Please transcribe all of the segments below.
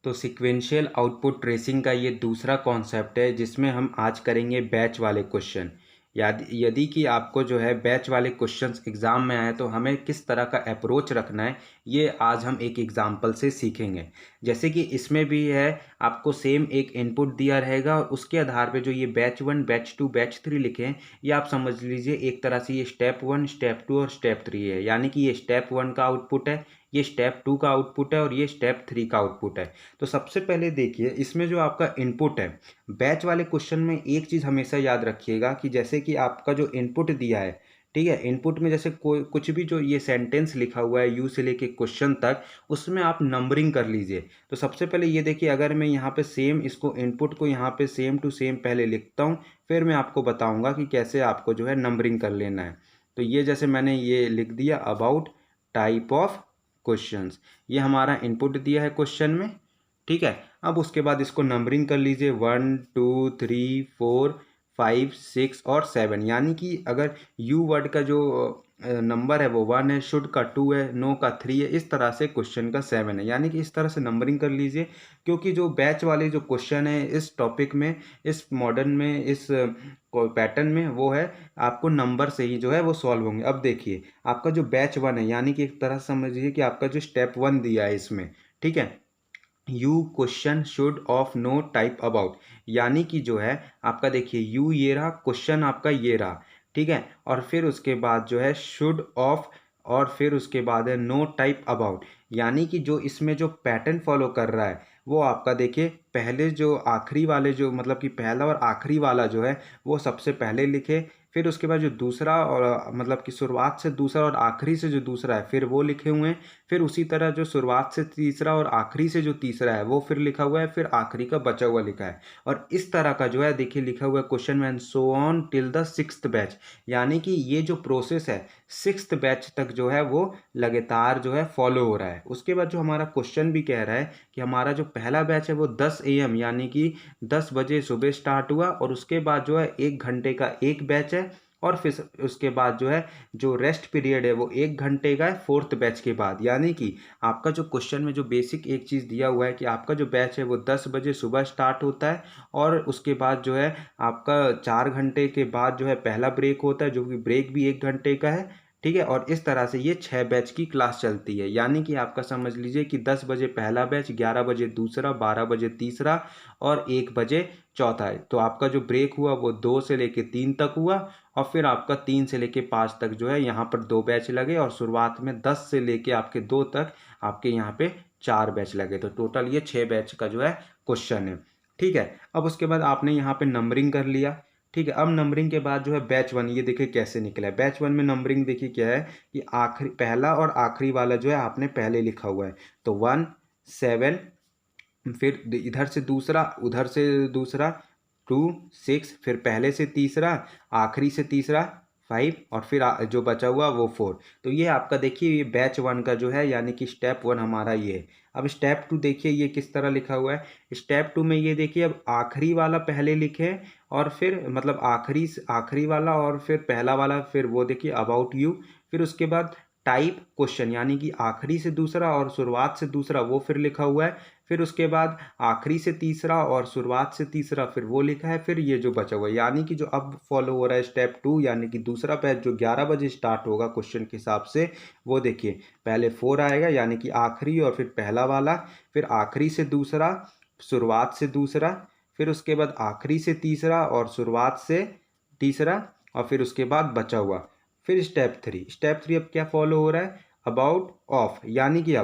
तो sequential output tracing का ये दूसरा कॉन्सेप्ट है जिसमें हम आज करेंगे बैच वाले क्वेश्चन। यदि यदि कि आपको जो है बैच वाले क्वेश्चंस एग्ज़ाम में आए तो हमें किस तरह का अप्रोच रखना है, ये आज हम एक एग्जांपल से सीखेंगे। जैसे कि इसमें भी है, आपको सेम एक इनपुट दिया रहेगा और उसके आधार पे जो ये बैच 1 बैच 2 बैच 3 लिखे हैं, ये आप समझ लीजिए एक तरह से ये स्टेप 1 स्टेप 2 और स्टेप 3 है। यानी कि ये स्टेप 1 का आउटपुट है, ये स्टेप 2 का आउटपुट है और ये स्टेप 3 का आउटपुट है। तो सबसे पहले देखिए इसमें जो आपका इनपुट है, बैच वाले क्वेश्चन में एक चीज़ हमेशा याद रखिएगा कि जैसे कि आपका जो इनपुट दिया है, ठीक है, इनपुट में जैसे कोई कुछ भी जो ये सेंटेंस लिखा हुआ है यू से लेके क्वेश्चन तक, उसमें आप नंबरिंग कर लीजिए। तो सबसे पहले ये देखिए, अगर मैं यहाँ पे सेम इसको इनपुट को यहाँ पे सेम टू सेम पहले लिखता हूँ, फिर मैं आपको बताऊँगा कि कैसे आपको जो है नंबरिंग कर लेना है। तो ये जैसे मैंने ये लिख दिया अबाउट टाइप ऑफ क्वेश्चंस, ये हमारा इनपुट दिया है क्वेश्चन में, ठीक है। अब उसके बाद इसको नंबरिंग कर लीजिए 1 2 3 4 5 6 और 7। यानी कि अगर यू वर्ड का जो नंबर है वो 1 है, शुड का 2 है, नो का 3 है, इस तरह से क्वेश्चन का 7 है। यानी कि इस तरह से नंबरिंग कर लीजिए, क्योंकि जो बैच वाले जो क्वेश्चन है इस टॉपिक में, इस मॉडर्न में, इस पैटर्न में, वो है आपको नंबर से ही जो है वो सॉल्व होंगे। अब देखिए आपका जो बैच 1 है, यानी कि एक तरह से समझिए कि आपका जो स्टेप 1 दिया है इसमें, ठीक है, you question should of know type about, यानी कि जो है आपका देखिए यू ये रहा, क्वेश्चन आपका ये रहा, ठीक है, और फिर उसके बाद जो है शुड ऑफ, और फिर उसके बाद है नो टाइप अबाउट। यानी कि जो इसमें जो पैटर्न फॉलो कर रहा है वो आपका देखिए, पहले जो आखिरी वाले जो मतलब कि पहला और आखिरी वाला जो है वो सबसे पहले लिखे, फिर उसके बाद जो दूसरा और मतलब कि शुरुआत से दूसरा और आखिरी से जो दूसरा है फिर वो लिखे हुए हैं, फिर उसी तरह जो शुरुआत से तीसरा और आखिरी से जो तीसरा है वो फिर लिखा हुआ है, फिर आखिरी का बचा हुआ लिखा है। और इस तरह का जो है देखिए लिखा हुआ है क्वेश्चन में, so on till the 6th batch. यानी कि ये जो प्रोसेस है 6th बैच तक जो है वो लगातार जो है फॉलो हो रहा है। उसके बाद जो हमारा क्वेश्चन भी कह रहा है कि हमारा जो पहला बैच है वो 10 AM यानी कि 10 बजे सुबह स्टार्ट हुआ, और उसके बाद जो है 1 घंटे का एक बैच है, और फिर उसके बाद जो है जो रेस्ट पीरियड है वो 1 घंटे का है 4th बैच के बाद। यानी कि आपका जो क्वेश्चन में जो बेसिक एक चीज़ दिया हुआ है कि आपका जो बैच है वो 10 बजे सुबह स्टार्ट होता है, और उसके बाद जो है आपका 4 घंटे के बाद जो है पहला ब्रेक होता है, जो कि ब्रेक भी 1 घंटे का है, ठीक है। और इस तरह से ये 6 बैच की क्लास चलती है। यानी कि आपका समझ लीजिए कि 10 बजे पहला बैच, 11 बजे दूसरा, 12 बजे तीसरा और 1 बजे चौथा है। तो आपका जो ब्रेक हुआ वो 2 से लेके 3 तक हुआ, और फिर आपका 3 से लेके 5 तक जो है यहाँ पर 2 बैच लगे, और शुरुआत में 10 से लेके आपके 2 तक आपके यहाँ पे 4 बैच लगे। तो टोटल ये 6 बैच का जो है क्वेश्चन है, ठीक है। अब उसके बाद आपने यहाँ पे नंबरिंग कर लिया, ठीक है। अब नंबरिंग के बाद जो है बैच 1, ये देखिए कैसे निकला है। बैच 1 में नंबरिंग देखिए क्या है कि आखिरी पहला और आखिरी वाला जो है आपने पहले लिखा हुआ है, तो 1 7, फिर इधर से दूसरा, उधर से दूसरा 2 6, फिर पहले से तीसरा, आखिरी से तीसरा 5, और फिर जो बचा हुआ वो 4। तो ये आपका देखिए ये बैच 1 का जो है, यानी कि स्टेप 1 हमारा ये है। अब स्टेप 2 देखिए ये किस तरह लिखा हुआ है। स्टेप 2 में ये देखिए, अब आखिरी वाला पहले लिखे, और फिर मतलब आखिरी वाला और फिर पहला वाला, फिर वो देखिए अबाउट यू, फिर उसके बाद टाइप क्वेश्चन, यानी कि आखिरी से दूसरा और शुरुआत से दूसरा वो फिर लिखा हुआ है, फिर उसके बाद आखिरी से तीसरा और शुरुआत से तीसरा फिर वो लिखा है, फिर ये जो बचा हुआ है। यानी कि जो अब फॉलो हो रहा है स्टेप 2, यानी कि दूसरा बैच जो 11 बजे स्टार्ट होगा क्वेश्चन के हिसाब से, वो देखिए पहले 4 आएगा यानी कि आखिरी, और फिर पहला वाला, फिर आखिरी से दूसरा, शुरुआत से दूसरा, फिर उसके बाद आखिरी से तीसरा और शुरुआत से तीसरा, और फिर उसके बाद बचा हुआ। फिर स्टेप 3 अब क्या फॉलो हो रहा है, अबाउट ऑफ। यानी कि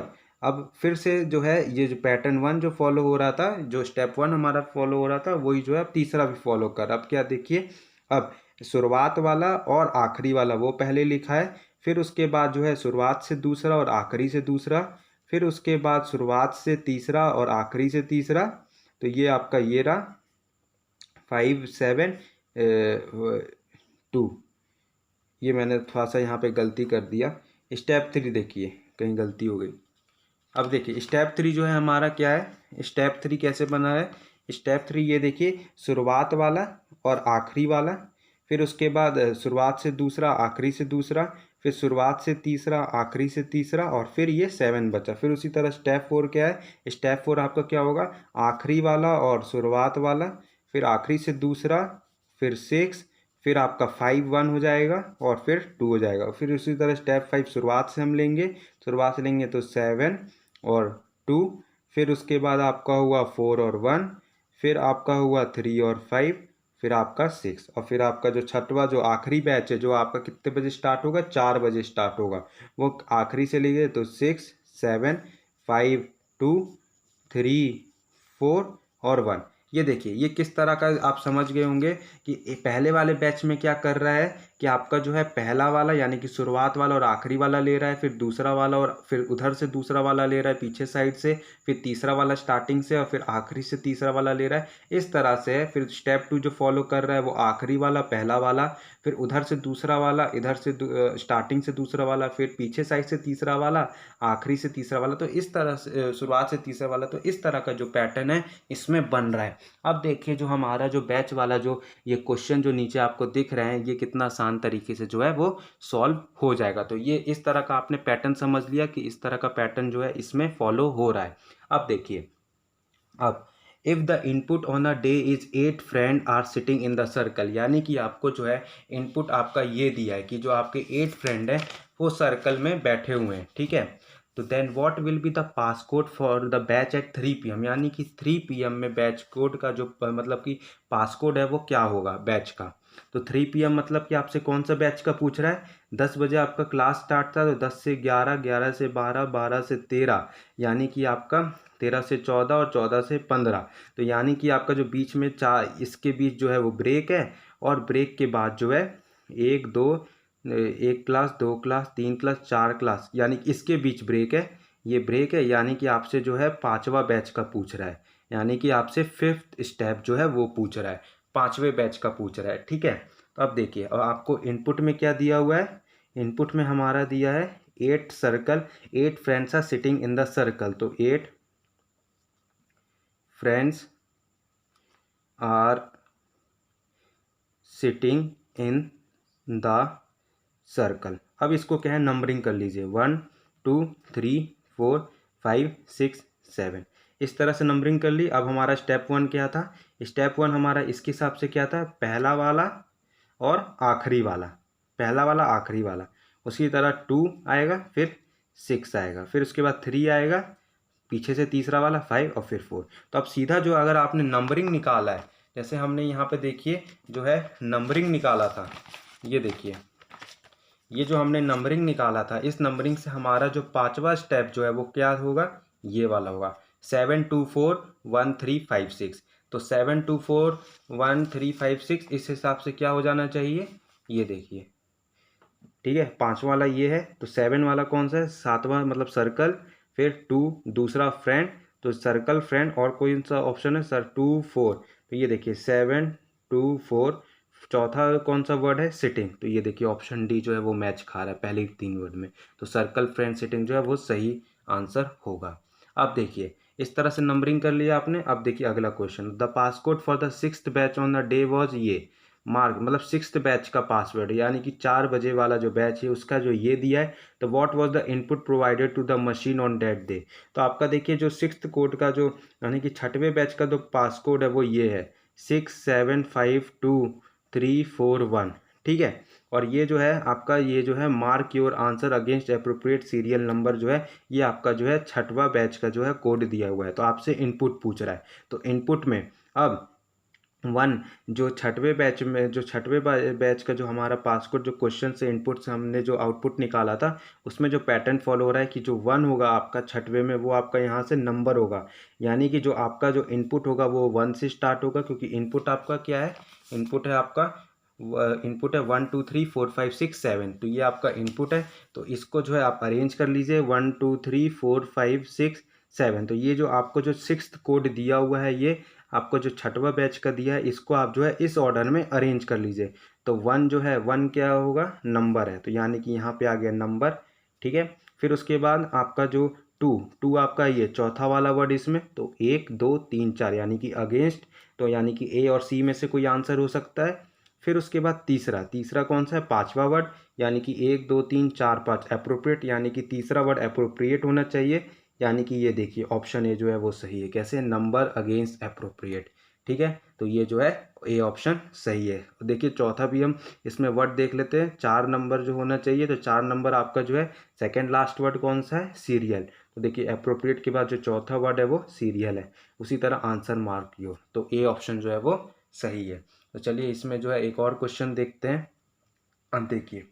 अब फिर से जो है ये जो पैटर्न 1 जो फॉलो हो रहा था, जो स्टेप 1 हमारा फॉलो हो रहा था, वही जो है अब तीसरा भी फॉलो कर। अब क्या देखिए, अब शुरुआत वाला और आखिरी वाला वो पहले लिखा है, फिर उसके बाद जो है शुरुआत से दूसरा और आखिरी से दूसरा, फिर उसके बाद शुरुआत से तीसरा और आखिरी से तीसरा। तो ये आपका ये रहा 5 7 2। ये मैंने थोड़ा सा यहाँ पे गलती कर दिया। स्टेप 3 देखिए कहीं गलती हो गई। अब देखिए स्टेप 3 जो है हमारा क्या है, स्टेप 3 कैसे बना है। स्टेप 3 ये देखिए, शुरुआत वाला और आखिरी वाला, फिर उसके बाद शुरुआत से दूसरा, आखिरी से दूसरा, फिर शुरुआत से तीसरा, आखिरी से तीसरा, और फिर ये 7 बचा। फिर उसी तरह स्टेप 4 क्या है, स्टेप 4 आपका क्या होगा, आखिरी वाला और शुरुआत वाला, फिर आखिरी से दूसरा, फिर 6, फिर आपका 5 1 हो जाएगा और फिर 2 हो जाएगा। फिर उसी तरह स्टेप 5 शुरुआत से हम लेंगे, शुरुआत से लेंगे तो 7 और 2, फिर उसके बाद आपका हुआ 4 और 1, फिर आपका हुआ 3 और 5, फिर आपका 6, और फिर आपका जो छठवा जो आखिरी बैच है जो आपका कितने बजे स्टार्ट होगा, 4 बजे स्टार्ट होगा, वो आखिरी से लिए तो 6 7 5 2 3 4 और 1। ये देखिए ये किस तरह का आप समझ गए होंगे कि पहले वाले बैच में क्या कर रहा है कि आपका जो है पहला वाला यानी कि शुरुआत वाला और आखिरी वाला ले रहा है, फिर दूसरा वाला और फिर उधर से दूसरा वाला ले रहा है पीछे साइड से, फिर तीसरा वाला स्टार्टिंग से और फिर आखिरी से तीसरा वाला ले रहा है, इस तरह से है। फिर स्टेप 2 जो फॉलो कर रहा है वो आखिरी वाला पहला वाला, फिर उधर से दूसरा वाला, इधर से स्टार्टिंग से दूसरा वाला, फिर पीछे साइड से तीसरा वाला, आखिरी से तीसरा वाला। तो इस तरह से शुरुआत से तीसरा वाला, तो इस तरह का जो पैटर्न है इसमें बन रहा है। अब देखिए जो हमारा जो बैच वाला जो ये क्वेश्चन जो नीचे आपको दिख रहे हैं, ये कितना आसान तरीके से जो है वो सॉल्व हो जाएगा। तो ये इस तरह का आपने पैटर्न समझ लिया कि इस तरह का पैटर्न जो है इसमें फॉलो हो रहा है। अब देखिए, अब if the input on a day is 8 friend are sitting in the circle, यानी कि आपको जो है इनपुट आपका ये दिया है कि जो आपके 8 फ्रेंड हैं वो सर्कल में बैठे हुए हैं, ठीक है। तो then what will be the pass code for the batch at 3 PM, यानी कि 3 PM में बैच कोड का जो मतलब कि पास कोड है वो क्या होगा बैच का। तो 3 PM मतलब कि आपसे कौन सा बैच का पूछ रहा है, 10 बजे आपका क्लास स्टार्ट था तो 10 से 11, 11 से 12, 12 से 13, यानी कि आपका 13 से 14 और 14 से 15। तो यानी कि आपका जो बीच में इसके बीच जो है वो ब्रेक है, और ब्रेक के बाद जो है 1 2 1 क्लास, 2 क्लास, 3 क्लास, 4 क्लास, यानी कि इसके बीच ब्रेक है, ये ब्रेक है। यानी कि आपसे जो है 5वां बैच का पूछ रहा है, यानी कि आपसे 5th स्टेप जो है वो पूछ रहा है, 5वें बैच का पूछ रहा है, ठीक है। तो अब देखिए, अब आपको इनपुट में क्या दिया हुआ है, इनपुट में हमारा दिया है 8 circle, 8 friends are sitting in the circle. तो 8 friends are sitting in the circle. अब इसको क्या है, नंबरिंग कर लीजिए, 1 2 3 4 5 6 7, इस तरह से नंबरिंग कर ली। अब हमारा स्टेप 1 क्या था, स्टेप 1 हमारा इसके हिसाब से क्या था, पहला वाला और आखिरी वाला, पहला वाला आखिरी वाला, उसी तरह 2 आएगा, फिर 6 आएगा, फिर उसके बाद 3 आएगा, पीछे से तीसरा वाला 5 और फिर 4। तो अब सीधा जो अगर आपने नंबरिंग निकाला है, जैसे हमने यहाँ पे देखिए जो है नंबरिंग निकाला था, ये देखिए ये जो हमने नंबरिंग निकाला था, इस नंबरिंग से हमारा जो 5वां स्टेप जो है वो क्या होगा, ये वाला होगा, 7 2 4 1 3 5 6। तो 7 2 4 1 3 5 6 इस हिसाब से क्या हो जाना चाहिए, ये देखिए, ठीक है। 5वां वाला ये है, तो 7 वाला कौन सा है, 7वां मतलब सर्कल, फिर 2 दूसरा फ्रेंड, तो सर्कल फ्रेंड, और कोई सा ऑप्शन है सर, 2 4। तो ये देखिए 7 2 4, चौथा कौन सा वर्ड है, सिटिंग। तो ये देखिए ऑप्शन डी जो है वो मैच खा रहा है पहले 3 वर्ड में, तो सर्कल फ्रेंड सिटिंग जो है वो सही आंसर होगा। अब देखिए इस तरह से नंबरिंग कर लिया आपने। अब देखिए अगला question, the passcode for the 6th batch on the day was ये मार्क, मतलब 6th बैच का पासवर्ड, यानी कि 4 बजे वाला जो बैच है उसका जो ये दिया है। तो what was the input provided to the machine on that day. तो आपका देखिए जो 6th कोड का जो यानी कि 6वें बैच का जो पास कोड है वो ये है 6 7 5 2 3 4 1, ठीक है। और ये जो है आपका, ये जो है mark your answer against appropriate serial number जो है, ये आपका जो है 6वां बैच का जो है कोड दिया हुआ है। तो आपसे इनपुट पूछ रहा है, तो इनपुट में अब 1 जो 6वें बैच में, जो 6वें बैच का जो हमारा पासकोड जो क्वेश्चन से इनपुट से हमने जो आउटपुट निकाला था, उसमें जो पैटर्न फॉलो हो रहा है कि जो 1 होगा आपका 6वें में वो आपका यहाँ से नंबर होगा, यानी कि जो आपका जो इनपुट होगा वो 1 से स्टार्ट होगा, क्योंकि इनपुट आपका क्या है, इनपुट है आपका, इनपुट है 1 2 3 4 5 6 7। तो ये आपका इनपुट है, तो इसको जो है आप अरेंज कर लीजिए 1 2 3 4 5 6 7। तो ये जो आपको जो 6th कोड दिया हुआ है, ये आपको जो 6वां बैच का दिया है, इसको आप जो है इस ऑर्डर में अरेंज कर लीजिए। तो 1 जो है 1 क्या होगा, नंबर है, तो यानी कि यहाँ पे आ गया नंबर, ठीक है। फिर उसके बाद आपका जो 2 आपका ये चौथा वाला वर्ड इसमें, तो 1 2 3 4 यानी कि अगेंस्ट, तो यानी कि ए और सी में से कोई आंसर हो सकता है। फिर उसके बाद तीसरा कौन सा है, 5वां वर्ड, यानी कि 1 2 3 4 5 अप्रोप्रिएट, यानी कि तीसरा वर्ड अप्रोप्रिएट होना चाहिए, यानी कि ये देखिए ऑप्शन ए जो है वो सही है। कैसे? Number against appropriate. ठीक है, तो ये जो है ए ऑप्शन सही है। देखिए चौथा भी हम इसमें वर्ड देख लेते हैं, 4 नंबर जो होना चाहिए, तो 4 नंबर आपका जो है सेकेंड लास्ट वर्ड कौन सा है? सीरियल। तो देखिए अप्रोप्रिएट के बाद जो चौथा वर्ड है वो सीरियल है। उसी तरह आंसर मार्क योर, तो ए ऑप्शन जो है वो सही है। तो चलिए इसमें जो है एक और क्वेश्चन देखते हैं। अब देखिए,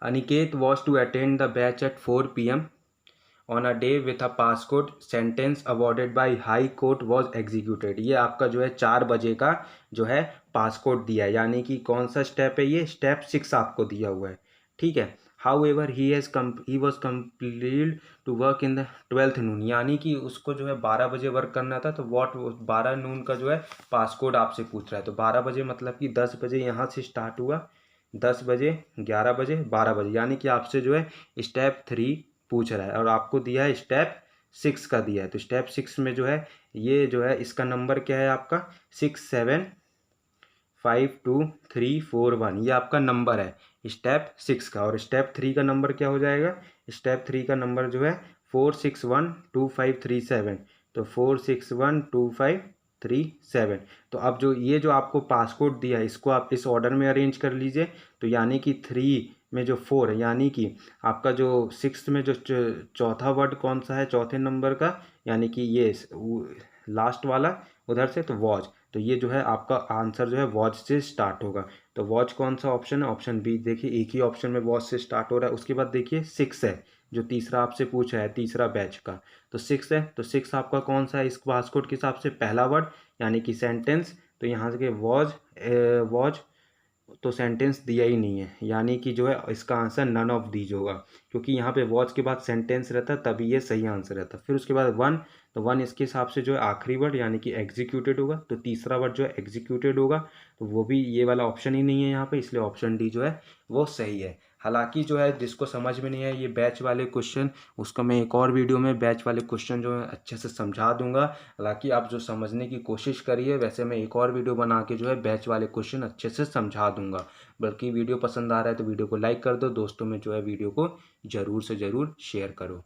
Aniket was to attend the batch at 4 PM on a day with a passcode, sentence awarded by high court was executed. ये आपका जो है 4 बजे का जो है पासकोड दिया है, यानी कि कौन सा स्टेप है? ये स्टेप 6 आपको दिया हुआ है। ठीक है, however he was complete to work in the 12th noon, यानी कि उसको जो है 12 बजे वर्क करना था, तो 12 नून का जो है पासकोड आपसे पूछ रहा है। तो 12 बजे मतलब कि 10 बजे यहाँ से स्टार्ट हुआ, 10 बजे, 11 बजे, 12 बजे, यानी कि आपसे जो है स्टेप 3 पूछ रहा है और आपको दिया है स्टेप 6 का दिया है। तो स्टेप 6 में जो है ये जो है इसका नंबर क्या है आपका? 6752 341, ये आपका नंबर है स्टेप 6 का। और स्टेप 3 का नंबर क्या हो जाएगा? स्टेप 3 का नंबर जो है 4612537। तो 4612537। तो अब जो ये जो आपको पासकोड दिया है इसको आप इस ऑर्डर में अरेंज कर लीजिए। तो यानी कि 3 में जो 4 है, यानी कि आपका जो 6 में जो चौथा वर्ड कौन सा है चौथे नंबर का? यानी कि ये लास्ट वाला उधर से, तो वॉच। तो ये जो है आपका आंसर जो है वॉच से स्टार्ट होगा। तो वॉच कौन सा ऑप्शन है? Option B. देखिए एक ही ऑप्शन में वॉच से स्टार्ट हो रहा है। उसके बाद देखिए 6 है, जो तीसरा आपसे पूछा है तीसरा बैच का, तो 6 है। तो 6 आपका कौन सा है इस पासकोड के हिसाब से? पहला वर्ड, यानी कि सेंटेंस। तो यहाँ से वॉज, वॉज तो सेंटेंस दिया ही नहीं है, यानी कि जो है इसका आंसर नन ऑफ दीज होगा, क्योंकि यहाँ पे वॉच के बाद सेंटेंस रहता है तभी ये सही आंसर रहता है। फिर उसके बाद 1, तो 1 इसके हिसाब से जो है आखिरी वर्ड, यानी कि एग्जीक्यूटेड होगा। तो तीसरा वर्ड जो है एग्जीक्यूटेड होगा, तो वो भी ये वाला ऑप्शन ही नहीं है यहाँ पे, इसलिए ऑप्शन डी जो है वो सही है। हालांकि जो है जिसको समझ में नहीं है ये बैच वाले क्वेश्चन, उसको मैं एक और वीडियो में बैच वाले क्वेश्चन जो है अच्छे से समझा दूंगा। हालांकि आप जो समझने की कोशिश करिए, वैसे मैं एक और वीडियो बना के जो है बैच वाले क्वेश्चन अच्छे से समझा दूंगा। बल्कि वीडियो पसंद आ रहा है तो वीडियो को लाइक कर दो, दोस्तों में जो है वीडियो को ज़रूर से ज़रूर शेयर करो।